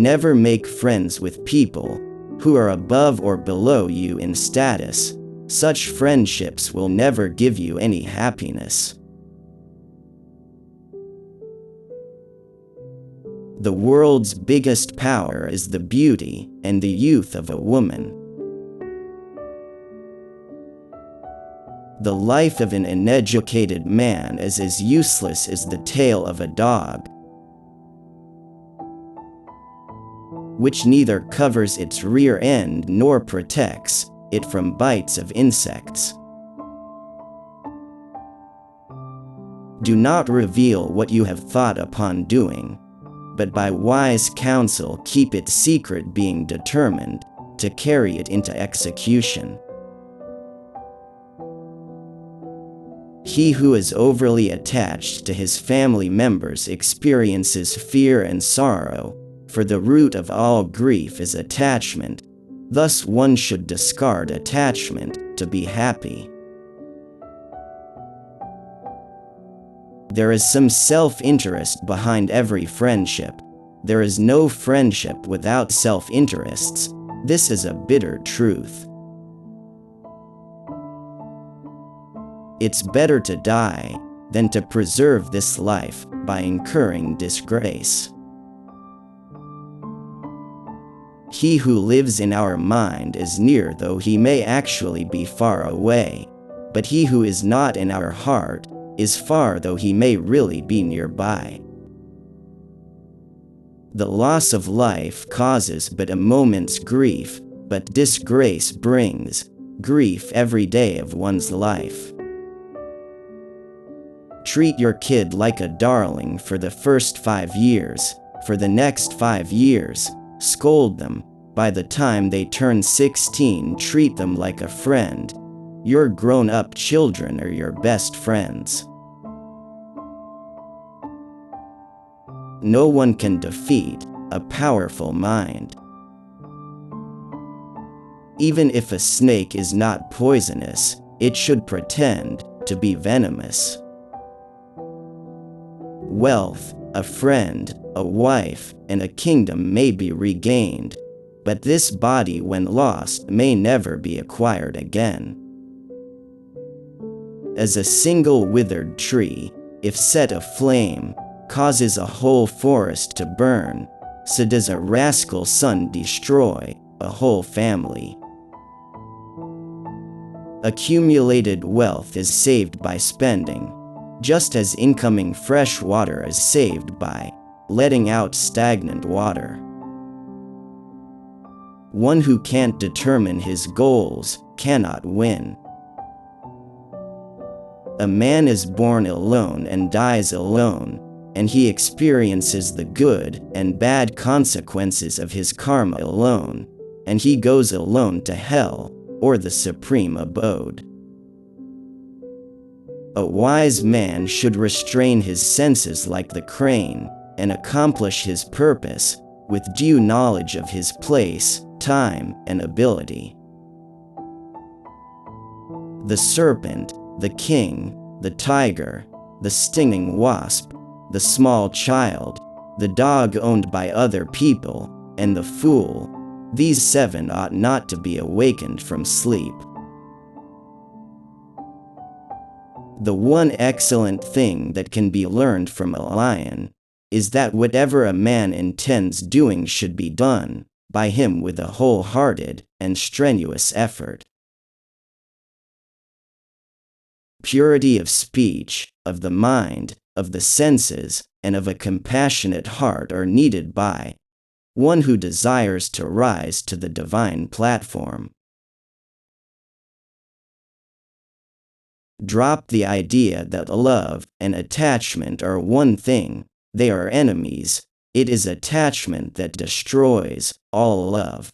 Never make friends with people who are above or below you in status. Such friendships will never give you any happiness. The world's biggest power is the beauty and the youth of a woman. The life of an uneducated man is as useless as the tail of a dog, which neither covers its rear end nor protects it from bites of insects. Do not reveal what you have thought upon doing, but by wise counsel keep it secret, being determined to carry it into execution. He who is overly attached to his family members experiences fear and sorrow, for the root of all grief is attachment. Thus one should discard attachment to be happy. There is some self-interest behind every friendship. There is no friendship without self-interests. This is a bitter truth. It's better to die than to preserve this life by incurring disgrace. He who lives in our mind is near, though he may actually be far away. But he who is not in our heart is far, though he may really be nearby. The loss of life causes but a moment's grief, but disgrace brings grief every day of one's life. Treat your kid like a darling for the first 5 years. For the next 5 years, scold them. By the time they turn 16, treat them like a friend. Your grown-up children are your best friends. No one can defeat a powerful mind. Even if a snake is not poisonous, it should pretend to be venomous. Wealth, a friend, a wife, and a kingdom may be regained, but this body, when lost, may never be acquired again. As a single withered tree, if set aflame, causes a whole forest to burn, so does a rascal son destroy a whole family. Accumulated wealth is saved by spending, just as incoming fresh water is saved by letting out stagnant water. One who can't determine his goals cannot win. A man is born alone and dies alone, and he experiences the good and bad consequences of his karma alone, and he goes alone to hell, or the supreme abode. A wise man should restrain his senses like the crane, and accomplish his purpose with due knowledge of his place, time, and ability. The serpent, the king, the tiger, the stinging wasp, the small child, the dog owned by other people, and the fool, these 7 ought not to be awakened from sleep. The one excellent thing that can be learned from a lion is that whatever a man intends doing should be done by him with a wholehearted and strenuous effort. Purity of speech, of the mind, of the senses, and of a compassionate heart are needed by one who desires to rise to the divine platform. Drop the idea that love and attachment are one thing. They are enemies. It is attachment that destroys all love.